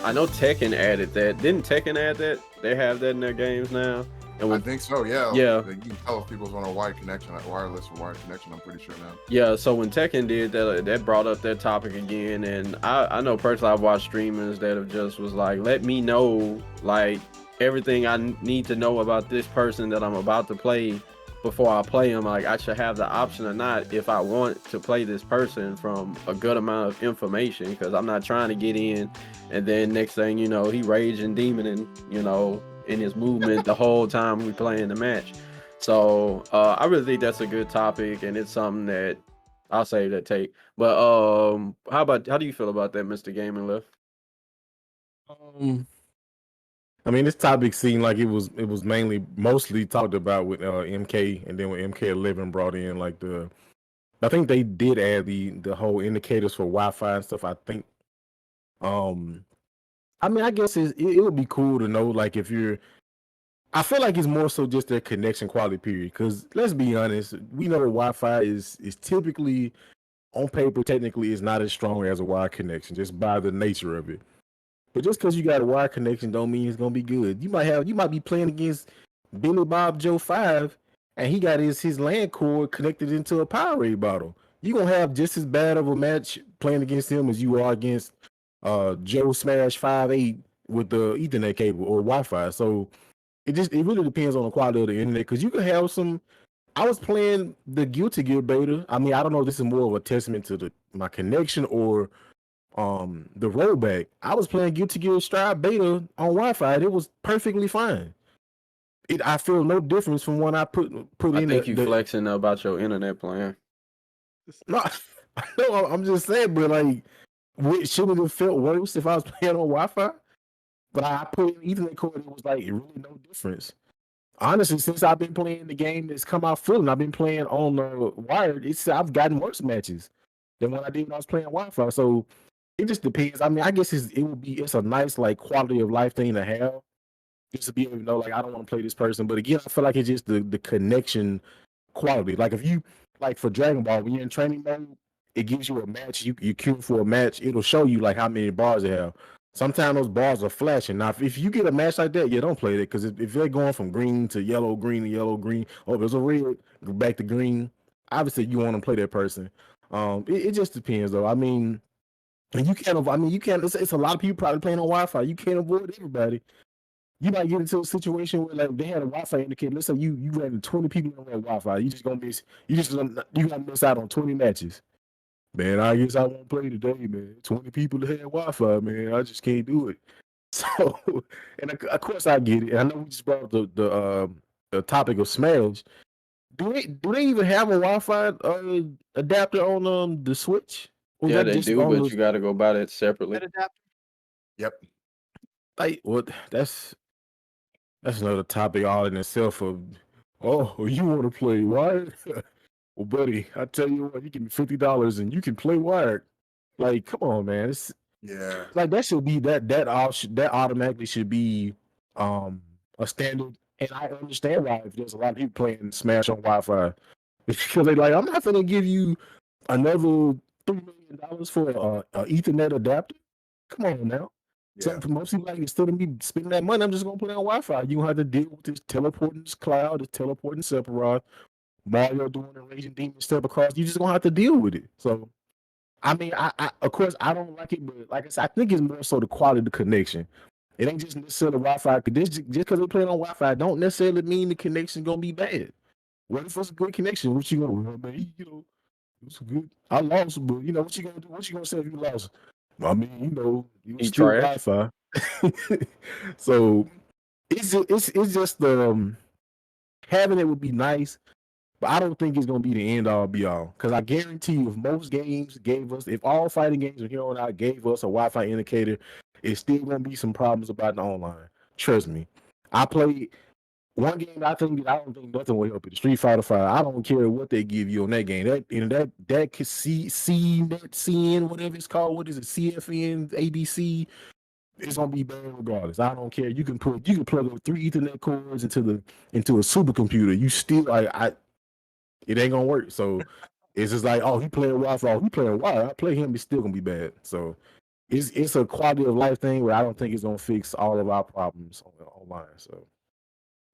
I know Tekken added that. Didn't Tekken add that? They have that in their games now. And I think so. Yeah. Yeah. You can tell if people's on a wired connection, wireless or wired connection. I'm pretty sure now. Yeah. So when Tekken did that, that brought up that topic again. And I know personally, I've watched streamers that have just was like, let me know like everything I need to know about this person that I'm about to play before I play them. Like I should have the option or not if I want to play this person from a good amount of information, because I'm not trying to get in and then next thing you know he raging demon and in his movement the whole time we playing the match. So I really think that's a good topic, and it's something that I'll save that take. But how do you feel about that, Mr. Gaming Lift? I mean, this topic seemed like it was mostly talked about with MK, and then when MK11 brought in like I think they did add the whole indicators for Wi-Fi and stuff. I think, I mean, I guess it would be cool to know like if you're. I feel like it's more so just their connection quality period. Because let's be honest, we know that Wi-Fi is typically on paper technically is not as strong as a wired connection just by the nature of it. But just because you got a wire connection don't mean it's gonna be good. You might be playing against Billy Bob Joe 5, and he got his LAN cord connected into a Powerade bottle. You're gonna have just as bad of a match playing against him as you are against Joe Smash 5.8 with the Ethernet cable or Wi-Fi. So it really depends on the quality of the internet, because you can have some. I was playing the Guilty Gear beta. I mean, I don't know if this is more of a testament to my connection or the rollback. I was playing Guilty Gear Strive beta on Wi-Fi, and it was perfectly fine. I feel no difference from when I put in. I think you flexing about your internet plan. No, no, I'm just saying, but like, shouldn't it have felt worse if I was playing on Wi-Fi? But I put in Ethernet cord, it was like really no difference. Honestly, since I've been playing the game that's come out full, and I've been playing on wired, I've gotten worse matches than when I did when I was playing Wi-Fi. So it just depends. I mean, I guess it's a nice like quality of life thing to have, just to be able to know like I don't want to play this person. But again, I feel like it's just the connection quality. Like if you like for Dragon Ball, when you're in training mode, it gives you a match. You queue for a match. It'll show you like how many bars they have. Sometimes those bars are flashing. Now, if you get a match like that, don't play it, because if they're going from green to yellow, green to yellow, green, oh, there's a red, go back to green. Obviously, you want to play that person. It just depends, though. I mean, and you can't. I mean, you can't. It's a lot of people probably playing on Wi-Fi. You can't avoid everybody. You might get into a situation where like they had a Wi-Fi indicator. Let's say you ran 20 people on that Wi-Fi. You just gonna miss. You gotta miss out on 20 matches. Man, I guess I won't play today, man. 20 people that had Wi-Fi, man. I just can't do it. So, and of course I get it. And I know we just brought up the topic of Smash. Do they even have a Wi-Fi adapter on the Switch? Or yeah, they do, but you got to go buy that separately. That adapter? Yep. Like what? That's another topic all in itself. Of you want to play wired? Well, buddy, I tell you what, you give me $50 and you can play wired. Like, come on, man. Yeah. Like that should be that automatically should be a standard. And I understand why if there's a lot of people playing Smash on Wi-Fi, because they're like, I'm not gonna give you another $3 million for a Ethernet adapter. Come on now. Yeah. So most people like instead of me spending that money, I'm just gonna put it on Wi-Fi. You don't have to deal with this teleporting cloud, this teleporting Sephiroth, Mario doing the Raging Demon step across. You just gonna have to deal with it. So, I mean, I of course I don't like it, but like I said, I think it's more so the quality of the connection. It ain't just necessarily Wi-Fi. Just because they playing on Wi-Fi, don't necessarily mean the connection's gonna be bad. What if it's a good connection? What you gonna, man? It's good. I lost, but what you gonna do? What you gonna say if you lost? I mean, you still Wi-Fi. So it's just having it would be nice, but I don't think it's gonna be the end all be all. Because I guarantee you, if most games if all fighting games from here on out gave us a Wi-Fi indicator, it's still gonna be some problems about the online. Trust me. I played one game. I don't think nothing will help it. Street Fighter 5. I don't care what they give you on that game. That could CN, whatever it's called. What is it? CFN, ABC. It's gonna be bad regardless. I don't care. You can plug up 3 Ethernet cords into a supercomputer. You still it ain't gonna work. So It's just like, oh, he playing Wi-Fi, oh, he playing wire. I play him, it's still gonna be bad. So it's a quality of life thing where I don't think it's gonna fix all of our problems online. So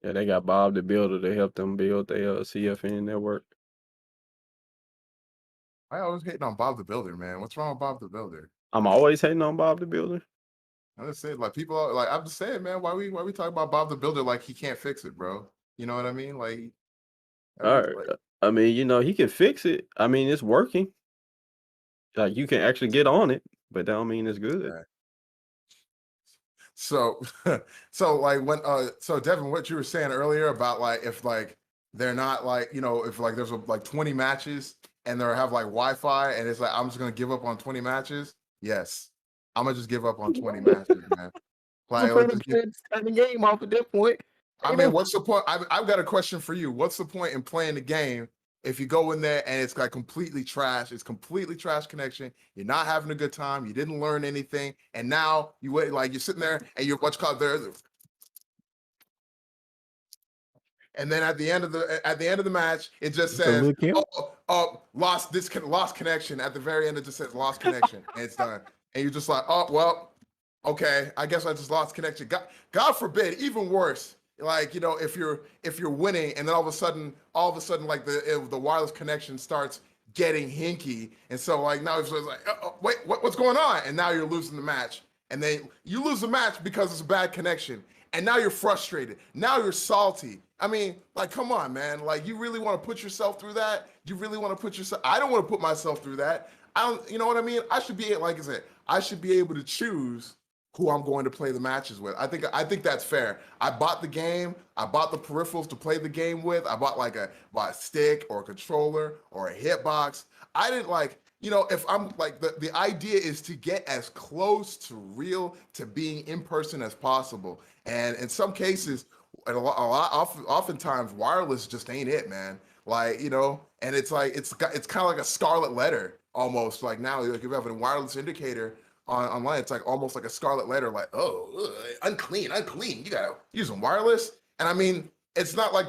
Yeah, they got Bob the Builder to help them build their CFN network. I always hating on Bob the Builder, man. What's wrong with Bob the Builder? I'm always hating on Bob the Builder. I just said, like, people are like, I'm just saying, man, why we talk about Bob the Builder like he can't fix it, bro? You know what I mean? Like, All right. I mean, he can fix it. I mean, it's working. Like you can actually get on it, but that don't mean it's good. yeah. So, so like when so Devin, what you were saying earlier about like if like they're not like if like there's like 20 matches and they have like Wi-Fi and it's like I'm just gonna give up on 20 matches. Yes, I'm gonna just give up on 20 matches, man. Like, turn the game off at that point. I mean, what's the point? I've got a question for you. What's the point in playing the game if you go in there and it's like completely trash? It's completely trash connection. You're not having a good time. You didn't learn anything, and now you wait like you're sitting there and you're what's called there. And then at the end of the match, it just says, lost connection. At the very end, it just says lost connection, and it's done. And you're just like, oh well, okay, I guess I just lost connection. God forbid, even worse. Like if you're winning and then all of a sudden like the wireless connection starts getting hinky, and so like now it's like wait, what's going on? And now you're losing the match, and then you lose the match because it's a bad connection, and now you're frustrated. Now you're salty. I mean, like, come on, man. Like, you really want to put yourself through that? You really want to put yourself? I don't want to put myself through that. I don't. You know what I mean? I should be like I said. I should be able to choose who I'm going to play the matches with. I think that's fair. I bought the game. I bought the peripherals to play the game with. I bought like a stick or a controller or a hitbox. I didn't like, if I'm like the idea is to get as close to being in person as possible. And in some cases, oftentimes wireless just ain't it, man. Like, and it's like it's kind of like a scarlet letter almost. Like now, like if you have a wireless indicator online, it's like almost like a scarlet letter, like, oh, unclean. You gotta use them wireless. And I mean, it's not like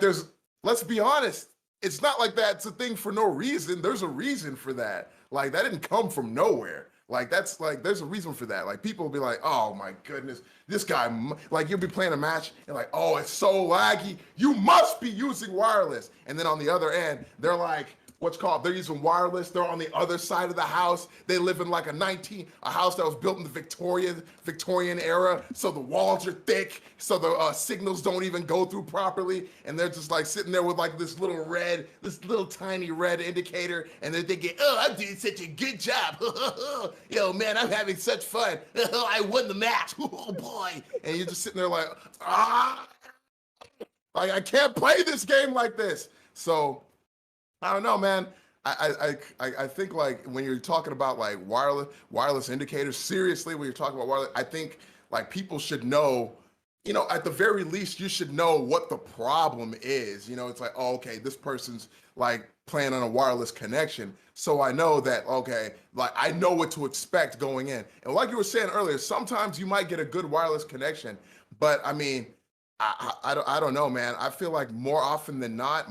let's be honest, it's not like that's a thing for no reason. There's a reason for that. Like that didn't come from nowhere. Like that's like there's a reason for that. Like people will be like, oh my goodness, this guy, like you'll be playing a match and like, oh, it's so laggy. You must be using wireless. And then on the other end, they're like, they're using wireless. They're on the other side of the house. They live in like a house that was built in the Victorian era. So the walls are thick. So the signals don't even go through properly. And they're just like sitting there with like this little tiny red indicator. And they're thinking, oh, I'm doing such a good job. Yo, man, I'm having such fun. I won the match. Oh boy. And you're just sitting there like, like I can't play this game like this. So I don't know, man. I think like when you're talking about like wireless indicators, seriously, when you're talking about wireless, I think like people should know, at the very least, you should know what the problem is. It's like, oh, okay, this person's like playing on a wireless connection. So I know that, okay, like I know what to expect going in. And like you were saying earlier, sometimes you might get a good wireless connection, but I mean, I don't know, man. I feel like more often than not,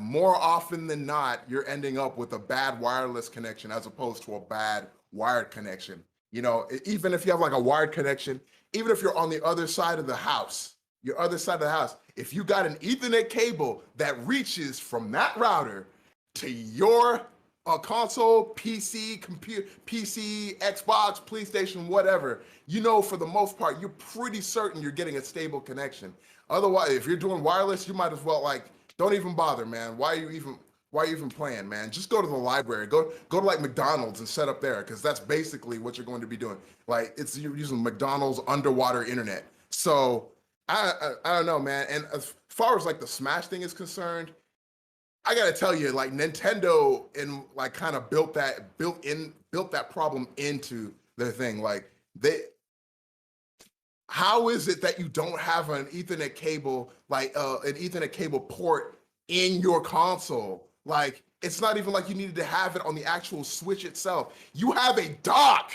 you're ending up with a bad wireless connection as opposed to a bad wired connection. Even if you have like a wired connection, even if you're on the other side of the house, if you got an Ethernet cable that reaches from that router to your console, PC, computer, PC, Xbox, PlayStation, whatever, for the most part, you're pretty certain you're getting a stable connection. Otherwise, if you're doing wireless, you might as well like don't even bother, man. Why are you even playing, man? Just go to the library. Go to like McDonald's and set up there, because that's basically what you're going to be doing. Like you're using McDonald's underwater internet. So I don't know, man. And as far as like the Smash thing is concerned, I gotta tell you, like Nintendo and like kind of built that problem into their thing. Like how is it that you don't have an Ethernet cable, like an Ethernet cable port in your console? Like, it's not even like you needed to have it on the actual Switch itself. You have a dock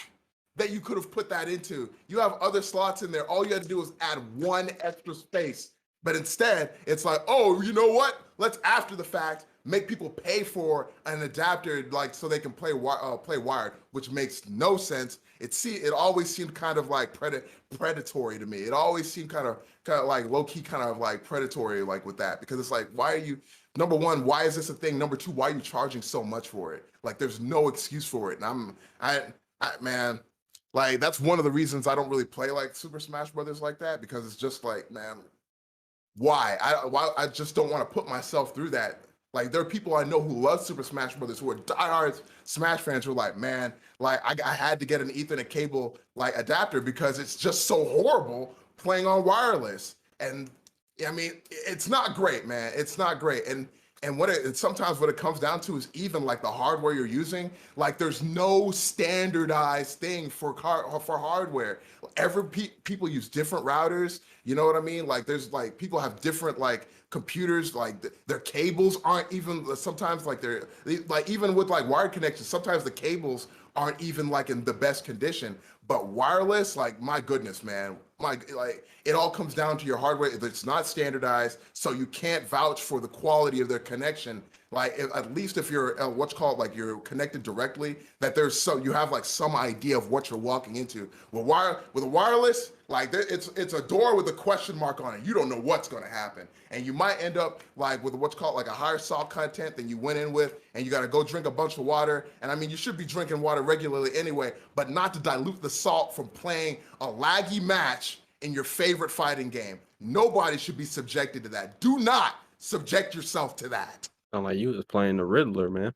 that you could have put that into. You have other slots in there. All you had to do is add one extra space. But instead, it's like, oh, you know what? let's after the fact make people pay for an adapter like so they can play wired, which makes no sense. It always seemed kind of like predatory to me. It always seemed kind of like low key, kind of like predatory, like with that, because it's like, why are you? Number one, why is this a thing? Number two, why are you charging so much for it? Like, there's no excuse for it. And man, like that's one of the reasons I don't really play like Super Smash Brothers like that, because it's just like, man, why? I just don't want to put myself through that. Like, there are people I know who love Super Smash Brothers, who are diehard Smash fans, who are like, man, like I had to get an Ethernet cable like adapter because it's just so horrible playing on wireless. And I mean, it's not great, man. It's not great. And sometimes what it comes down to is even like the hardware you're using. Like, there's no standardized thing for hardware. People use different routers. You know what I mean? Like, there's like people have different like computers. Like their cables aren't even sometimes like they're like, even with like wired connections, sometimes the cables aren't even like in the best condition. But wireless, like, my goodness, man, like it all comes down to your hardware. It's not standardized, so you can't vouch for the quality of their connection. Like, at least if you're what's called like you're connected directly, that you have like some idea of what you're walking into. With a wireless, like it's a door with a question mark on it. You don't know what's going to happen, and you might end up like with what's called like a higher salt content than you went in with, and you got to go drink a bunch of water. And I mean, you should be drinking water regularly anyway, but not to dilute the salt from playing a laggy match in your favorite fighting game. Nobody should be subjected to that. Do not subject yourself to that. Sound like you was playing the Riddler, man.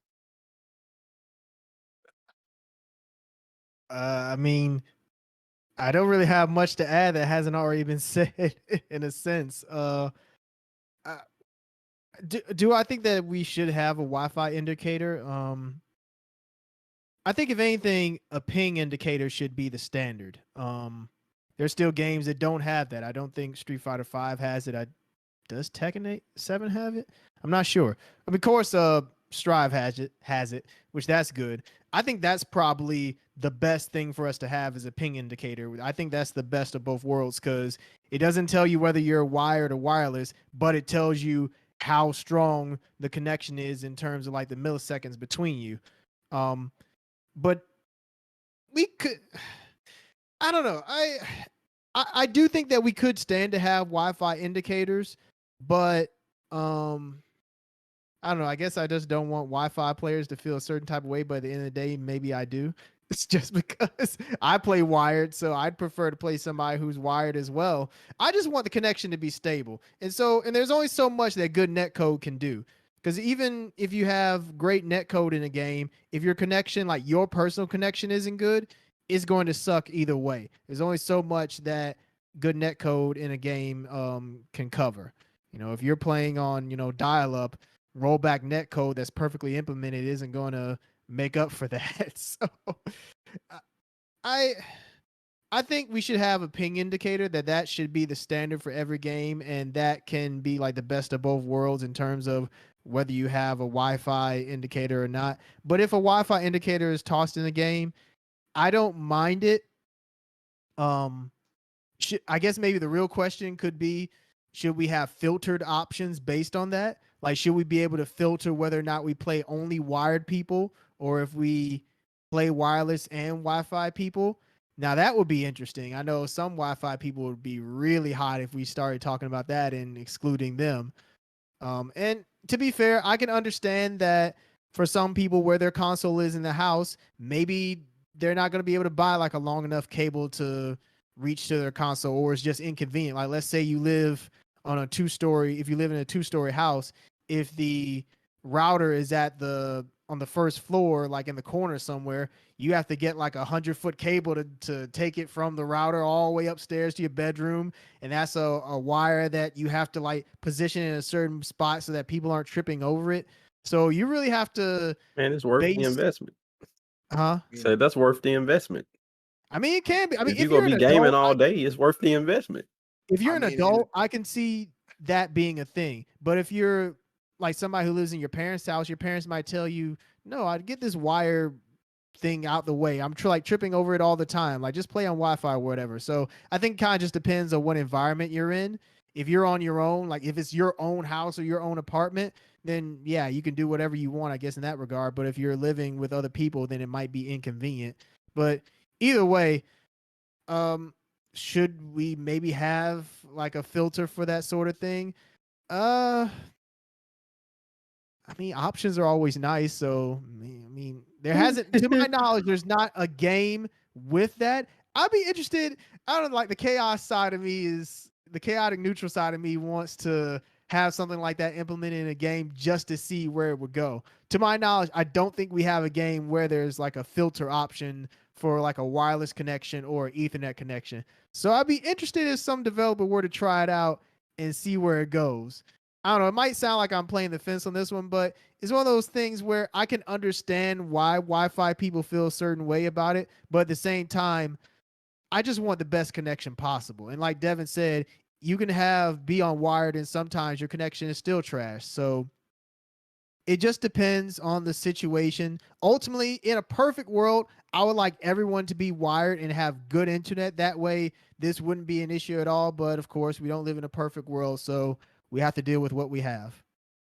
I mean, I don't really have much to add that hasn't already been said in a sense. Do I think that we should have a Wi-Fi indicator? I think if anything, a ping indicator should be the standard. There's still games that don't have that. I don't think Street Fighter V has it. Does Tekken 7 have it? I'm not sure. I mean, of course, Strive has it, which that's good. I think that's probably the best thing for us to have is a ping indicator. I think that's the best of both worlds, because it doesn't tell you whether you're wired or wireless, but it tells you how strong the connection is in terms of like the milliseconds between you. But we could, I don't know. I do think that we could stand to have Wi-Fi indicators, but I don't know. I guess I just don't want Wi-Fi players to feel a certain type of way, but at the end of the day, maybe I do. It's just because I play wired, so I'd prefer to play somebody who's wired as well. I just want the connection to be stable. And there's only so much that good netcode can do. Because even if you have great netcode in a game, if your connection, like your personal connection, isn't good, it's going to suck either way. There's only so much that good netcode in a game can cover. You know, if you're playing on, dial-up, rollback netcode that's perfectly implemented isn't going to make up for that. So I think we should have a ping indicator that should be the standard for every game, and that can be like the best of both worlds in terms of whether you have a Wi-Fi indicator or not. But if a Wi-Fi indicator is tossed in the game, I don't mind it. I guess maybe the real question could be, should we have filtered options based on that? Like, should we be able to filter whether or not we play only wired people, or if we play wireless and Wi-Fi people? Now, that would be interesting. I know some Wi-Fi people would be really hot if we started talking about that and excluding them. And to be fair, I can understand that for some people where their console is in the house, maybe they're not going to be able to buy like a long enough cable to reach to their console, or it's just inconvenient. Like, let's say you live on a if you live in a 2-story house, if the router is on the first floor, like in the corner somewhere, you have to get like 100-foot cable to take it from the router all the way upstairs to your bedroom. And that's a wire that you have to like position in a certain spot so that people aren't tripping over it. So you really have to, Man, it's worth the investment. So that's worth the investment. I mean, it can be. I mean, if you're gonna be gaming all day, it's worth the investment. If you're an adult, I can see that being a thing. But if you're like somebody who lives in your parents' house, your parents might tell you, no, I'd get this wire thing out the way. I'm tripping over it all the time. Like, just play on Wi-Fi or whatever. So I think it kind of just depends on what environment you're in. If you're on your own, like if it's your own house or your own apartment, then yeah, you can do whatever you want, I guess, in that regard. But if you're living with other people, then it might be inconvenient. But either way, should we maybe have like a filter for that sort of thing? I mean, options are always nice. So, I mean, there hasn't, to my knowledge, there's not a game with that. I'd be interested. I don't know, like the chaos side of me is the chaotic neutral side of me wants to have something like that implemented in a game just to see where it would go. To my knowledge, I don't think we have a game where there's like a filter option for like a wireless connection or Ethernet connection. So I'd be interested if some developer were to try it out and see where it goes. I don't know. It might sound like I'm playing the fence on this one, but it's one of those things where I can understand why Wi-Fi people feel a certain way about it, but at the same time, I just want the best connection possible. And like Devin said, you can be on wired, and sometimes your connection is still trash. So it just depends on the situation. Ultimately, in a perfect world, I would like everyone to be wired and have good internet. That way, this wouldn't be an issue at all. But of course, we don't live in a perfect world, so we have to deal with what we have.